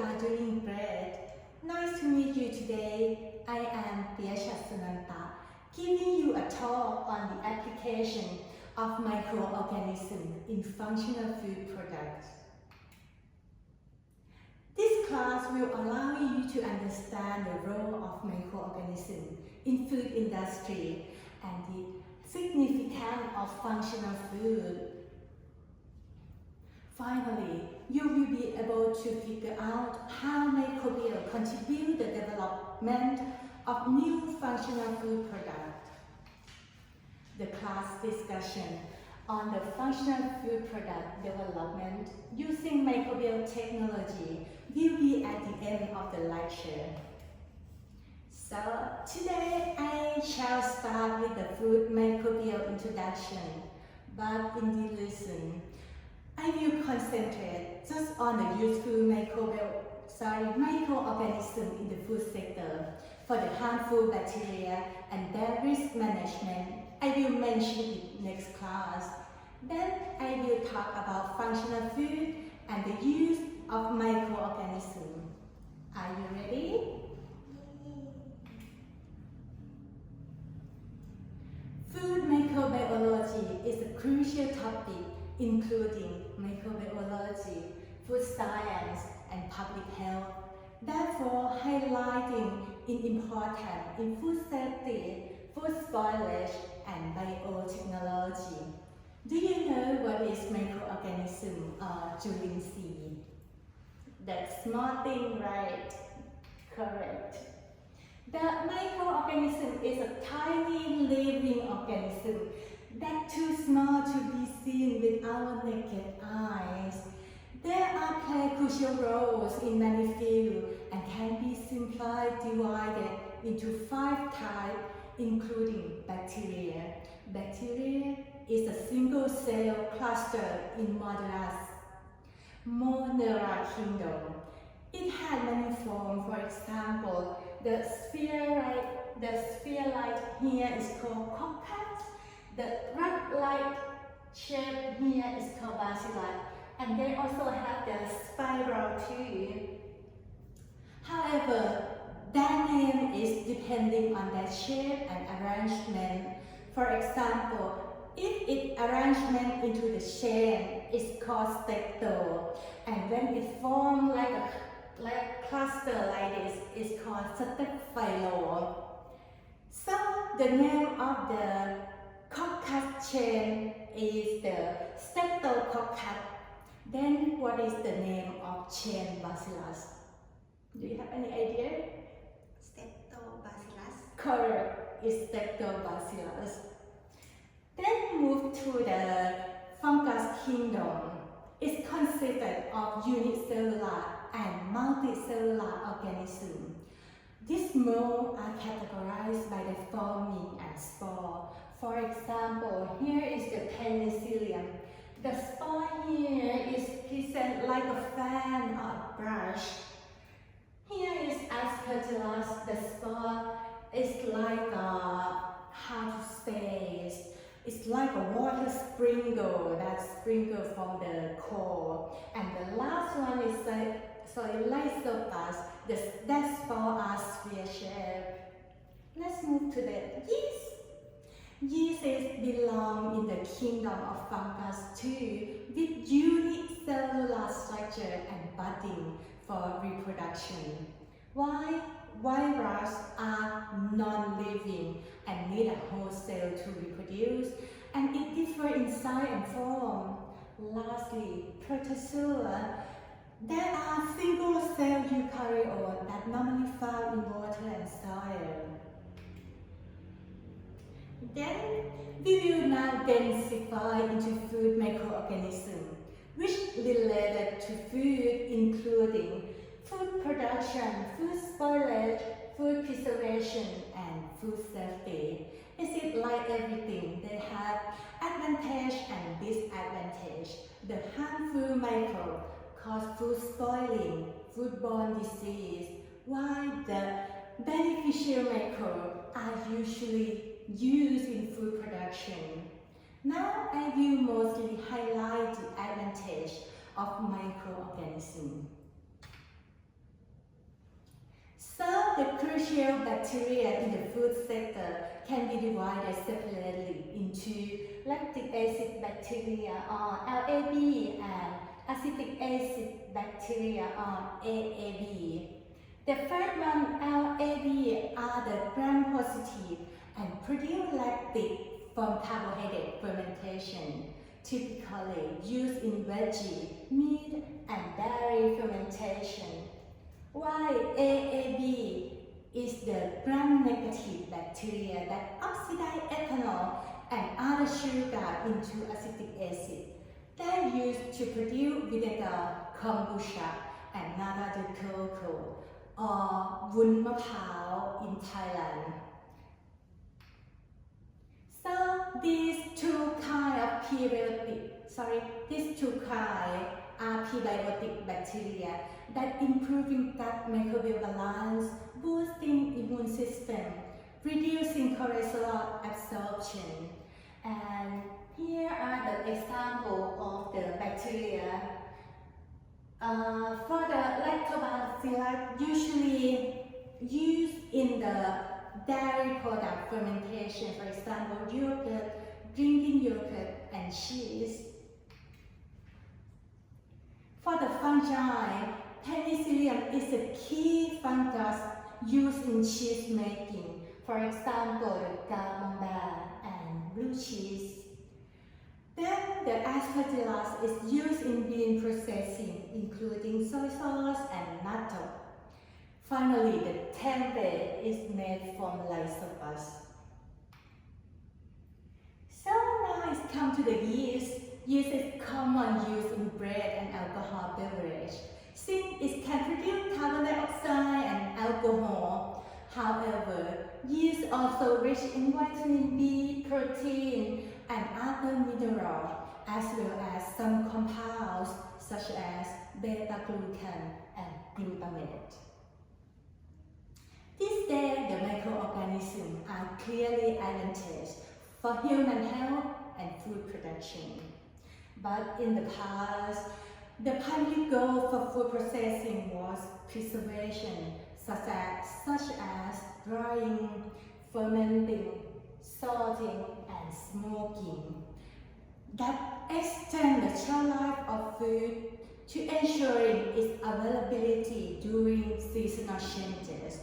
are doing great. Nice to meet you today. I am Sunanta, giving you a talk on the application of microorganisms in functional food products. This class will allow you to understand the role of microorganisms in food industry and the significance of functional food. Finally, you will be able to figure out how microbial contribute the development of new functional food products. The class discussion on the functional food product development using microbial technology will be at the end of the lecture. So today I shall start with the food microbial introduction, but in this lesson I will concentrate just on the useful microorganisms in the food sector for the harmful bacteria and their risk management. I will mention it next class. Then I will talk about functional food and the use of microorganisms. Are you ready? Food microbiology is a crucial topic including microbiology, food science, and public health, therefore highlighting its importance in food safety, food spoilage, and biotechnology. Do you know what is microorganism or Julinsi? That small thing, right? Correct. The microorganism is a tiny living organism that's too small to be seen with our naked eyes. They are play crucial roles in many fields and can be simply divided into 5 types, including bacteria. Bacteria is a single cell cluster in mononuclear kingdom. It has many forms. For example, the sphere-like here is called coccus. The rod-like shape here is called bacilli, and they also have the spiral too. However, their name is depending on their shape and arrangement. For example, if its arrangement into the chain is called stecto, and when it forms like a cluster like this, it's called staphylo. So the name of the coccus chain is the Streptococcus. Then what is the name of chain bacillus? Do you have any idea? Streptobacillus. Correct, it's Streptobacillus. Then move to the fungus kingdom. It's consisted of unicellular and multicellular organisms. These modes are categorized by the forming and spore. For example, here is the penicillium. The spore here is present like a fan or a brush. Here is Aspergillus. The spore is like it's like a water sprinkle that sprinkles from the core. And the last one is Lysopus. That spore are sphere shaped. Let's move to the yeast. Yeast belong in the kingdom of fungus too, with unique cellular structure and budding for reproduction. Why? Viruses are non-living and need a whole cell to reproduce, and it differs in size and form. Lastly, protozoa. There are single-cell eukaryotes that normally found in water and soil. Then we will now densify into food microorganisms, which related to food, including food production, food spoilage, food preservation, and food safety. Is it like everything? They have advantage and disadvantage. The harmful microbe cause food spoiling, foodborne disease, while the beneficial microbes are usually used in food production. Now I will mostly highlight the advantage of microorganisms. crucial bacteria in the food sector can be divided separately into lactic acid bacteria or LAB and acetic acid bacteria or AAB. The first one, LAB, are the gram-positive and produce lactic from carbohydrate fermentation, typically used in veggie, meat, and dairy fermentation. While AAB is the gram-negative bacteria that oxidize ethanol and other sugar into acetic acid. They are used to produce vinegar, kombucha, and nata de coco, or Vun Ma Phao in Thailand. So these two kinds are prebiotic bacteria that improving gut microbial balance, boosting immune system, reducing cholesterol absorption. And here are the examples of the bacteria. For the lactobacillus, usually used in the dairy product fermentation, for example, yogurt, drinking yogurt, and cheese. For the fungi, penicillium is a key fungus used in cheese making, for example, the camembert and blue cheese. Then the aspergillus is used in bean processing, including soy sauce and natto. Finally, the tempeh is made from lysopus. So now it's come to the yeast. Yeast is common use in bread and alcohol beverage, since it can produce carbon dioxide and alcohol. However, yeast also rich in vitamin B, protein, and other minerals, as well as some compounds such as beta-glucan and glutamate. These days, the microorganisms are clearly advantageous for human health and food production. But in the past, the primary goal for food processing was preservation, such as drying, fermenting, salting, and smoking, that extend the shelf life of food to ensuring its availability during seasonal changes.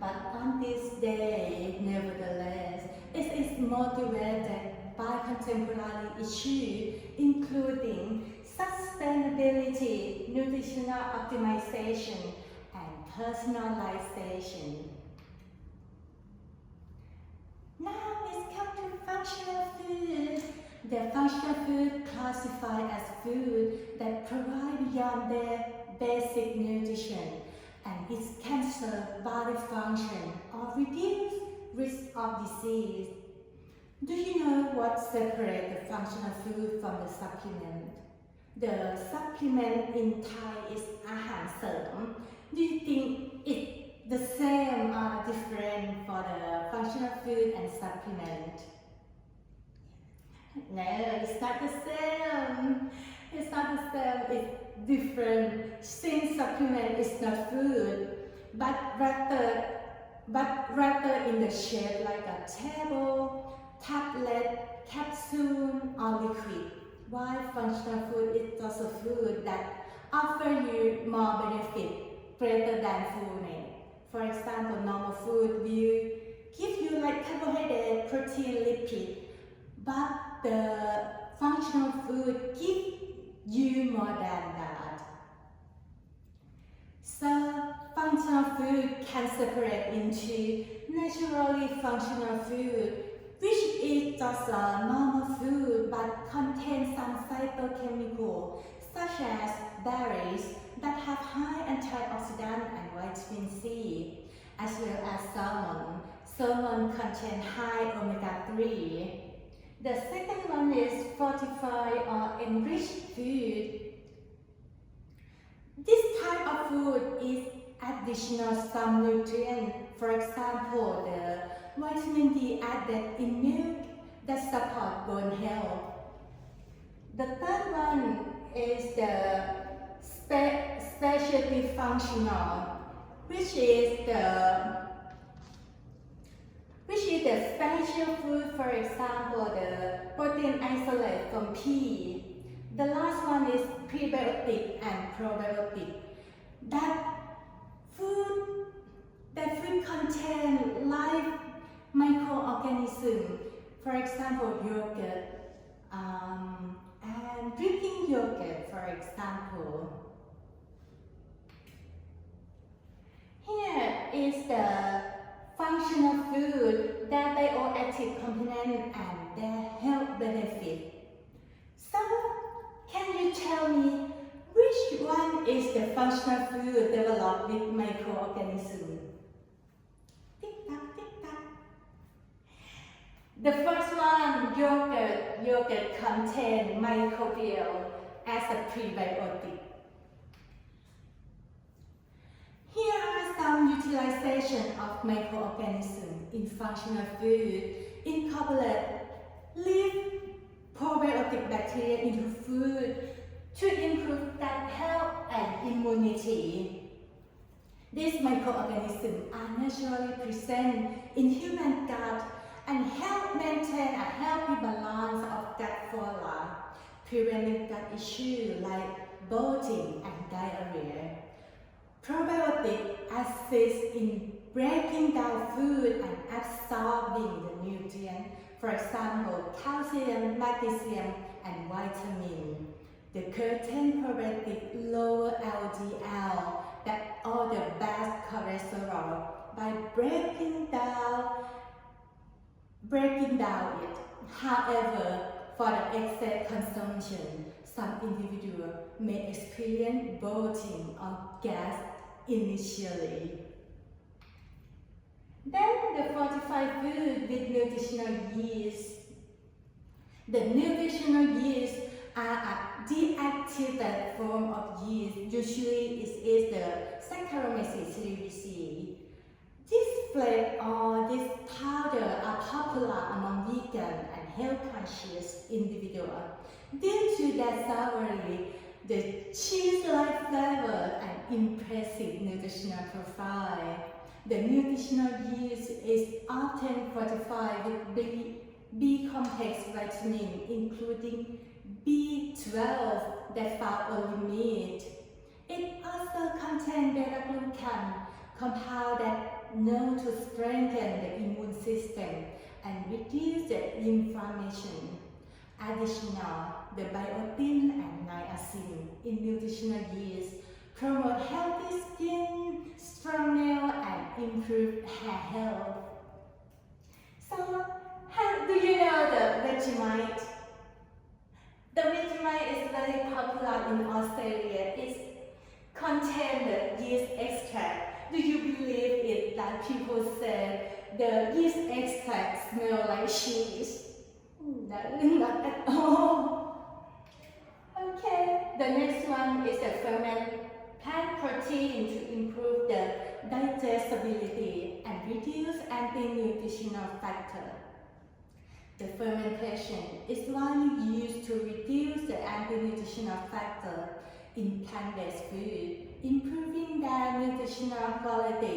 But on this day, nevertheless, it is motivated by contemporary issues, including sustainability, nutritional optimization, and personalization. Now let's come to functional food. The functional food classified as food that provide beyond their basic nutrition and it can serve body function or reduce risk of disease. Do you know what separates the functional food from the supplement? The supplement in Thai is อาหารเสริม. Do you think it's the same or different for the functional food and supplement? No, it's not the same. It's not the same. It's different. Since supplement is not food, but rather in the shape like a table, tablet, capsule, or liquid. While functional food is also food that offer you more benefit greater than fullness. For example, normal food will give you like carbohydrate, protein, lipid, but the functional food give you more than that. So functional food can separate into naturally functional food, which is just a normal food but contains some phytochemicals such as berries that have high antioxidant and vitamin C, as well as salmon. Salmon contains high omega-3. The second one is fortified or enriched food. This type of food is additional some nutrients, for example, the vitamin D added in milk that support bone health. The third one is the specialty functional, which is the see the special food, for example, the protein isolate from pea. The last one is prebiotic and probiotic. That food contain live microorganisms, for example, yogurt, and drinking yogurt, for example. Here is the functional food, their bioactive component and their health benefit. So, can you tell me which one is the functional food developed with microorganisms? Tick tock, tick tock. The first one, yogurt. Yogurt contains microbial as a prebiotic. Here are some utilization of microorganisms in functional food. Incorporate live probiotic bacteria into food to improve gut health and immunity. These microorganisms are naturally present in human gut and help maintain a healthy balance of gut flora, preventing gut issues like bloating and diarrhea. Probiotic assist in breaking down food and absorbing the nutrients, for example, calcium, magnesium, and vitamin. The curtain probiotic lower LDL, that all the bad cholesterol, by breaking down it. However, for the excess consumption, some individuals may experience bloating or gas initially. Then the fortified food with nutritional yeast. The nutritional yeast are a deactivated form of yeast. Usually it is the Saccharomyces cerevisiae. This flake or this powder are popular among vegan and health-conscious individuals due to their savory, the cheese-like flavor and impressive nutritional profile. The nutritional yeast is often fortified with B-complex vitamin, including B12 that found only meat. It also contains beta-glucan, compound that known to strengthen the immune system and reduce the inflammation. Additional, the biotin and niacin in nutritional yeast promote healthy skin, strong nails, and improve hair health. So, how do you know the Vegemite? The Vegemite is very popular in Australia. It contains the yeast extract. Do you believe it that people say the yeast extract smells like cheese? No, not at all. Okay, the next one is the ferment plant protein to improve the digestibility and reduce anti-nutritional factor. The fermentation is widely used to reduce the anti-nutritional factor in plant-based food, improving their nutritional quality,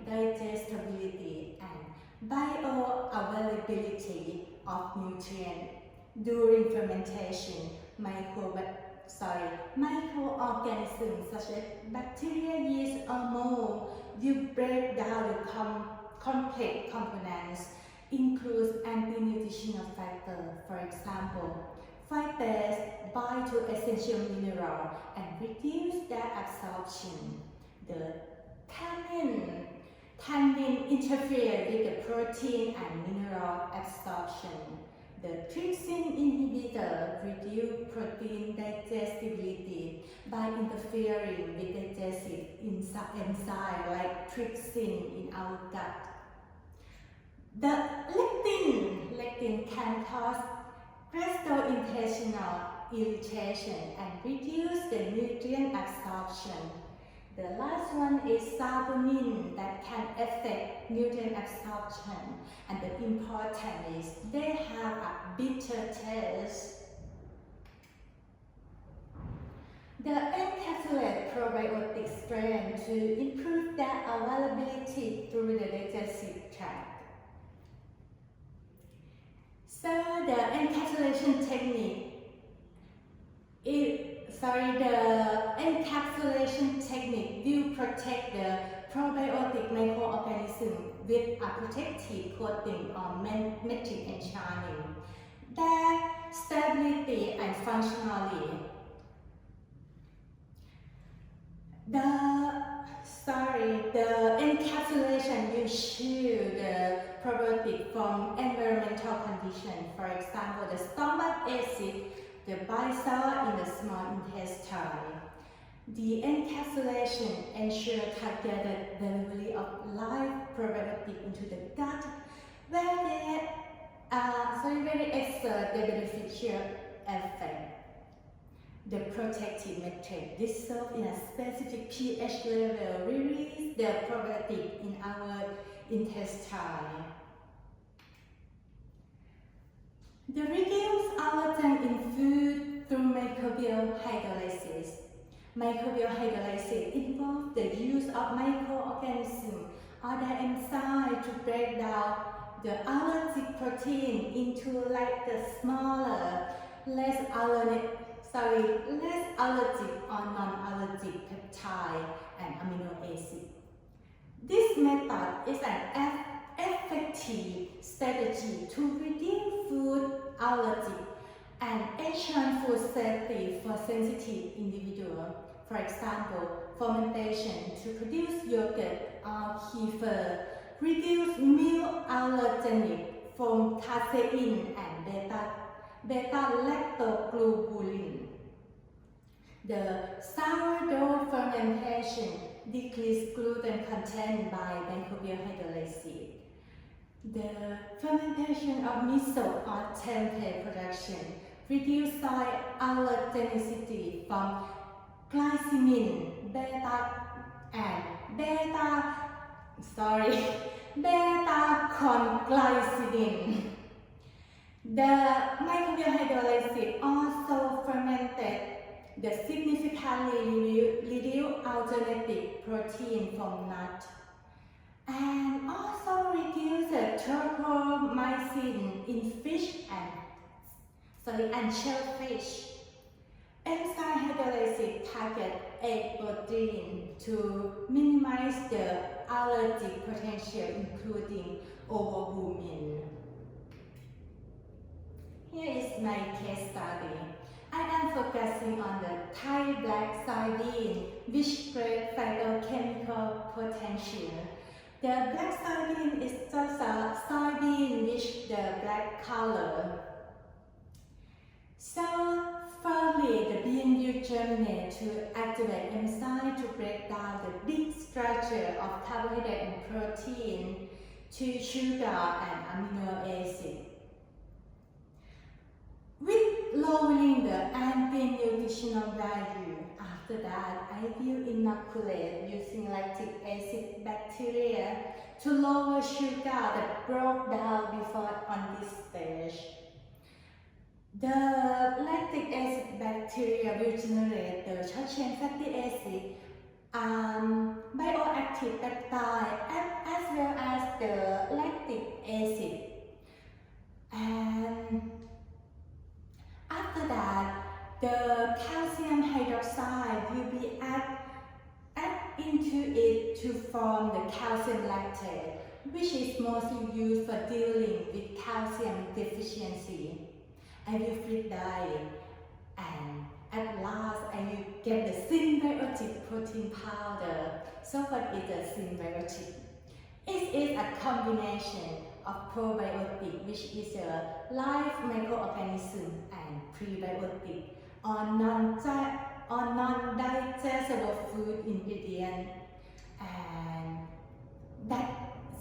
digestibility, and bioavailability of nutrients. During fermentation, microorganisms such as bacteria, yeast, or mold will break down the complex components, includes anti-nutritional factors, for example, phytase bind to essential minerals and reduce their absorption. The tannin interfere with the protein and mineral absorption. The trypsin inhibitor reduce protein digestibility by interfering with digestive enzymes like trypsin in our gut. The lectin can cause gastrointestinal irritation and reduce the nutrient absorption. The last one is saponin that can affect nutrient absorption, and the important is they have a bitter taste. The encapsulate probiotic strain to improve their availability through the digestive tract. So the encapsulation technique will protect the probiotic microorganism with a protective coating or metric enchantment. Their stability and functionality. The encapsulation will shield the probiotic from environmental conditions, for example, the stomach acid, the bile salt in the small intestine. The encapsulation ensures targeted delivery of live probiotic into the gut, where they exert the beneficial effect. The protective matrix dissolved in a specific pH level release the probiotic in our intestine. The reduce allergen in food through microbial hydrolysis. Microbial hydrolysis involves the use of microorganisms or their enzyme to break down the allergic protein into the smaller, less allergic or non-allergic peptide and amino acid. This method is an effective strategy to reduce food allergy and ensure food safety for sensitive individuals. For example, fermentation to produce yogurt or kefir, reduce milk allergenic from casein and beta-lactoglobulin. The sourdough fermentation decreases gluten content by microbial hydrolysis. The fermentation of miso or tempeh production reduces soy allergenicity from glycemine, beta-conglycine. The microbial hydrolysis also fermented the significantly reduced alternative protein from nuts and also reduce the tropomycin in fish and shellfish. Enzyme hydrolysis target egg protein to minimize the allergic potential, including ovobumin. Here is my case study. I am focusing on the Thai black soybean, which breaks phytochemical potential. The black soybean is just a soybean with the black color. So, firstly, the bean will germinate to activate enzyme to break down the big structure of carbohydrate and protein to sugar and amino acid. With lowering the anti-nutritional value, after that, I will inoculate using lactic acid bacteria to lower sugar that broke down before on this stage. The lactic acid bacteria will generate the short-chain fatty acid, bioactive peptide, as well as the lactic acid. And after that, the calcium hydroxide will be added into it to form the calcium lactate, which is mostly used for dealing with calcium deficiency. I will flip it, and at last I will get the symbiotic protein powder. So what is a symbiotic? It is a combination of probiotic, which is a live microorganism, and prebiotic or non-digestible food ingredient, and that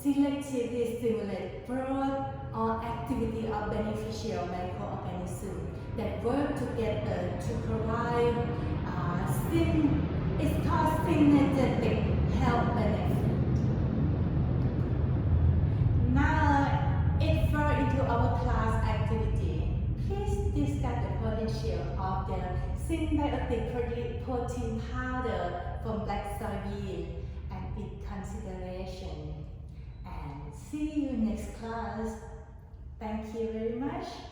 selectively stimulate growth or activity of beneficial microorganisms that work together to provide it's called synergetic health benefit. Now, it falls into our class activity. Please discuss the potential of the symbiotic protein powder from black soybean and its consideration. And see you next class. Thank you very much. much.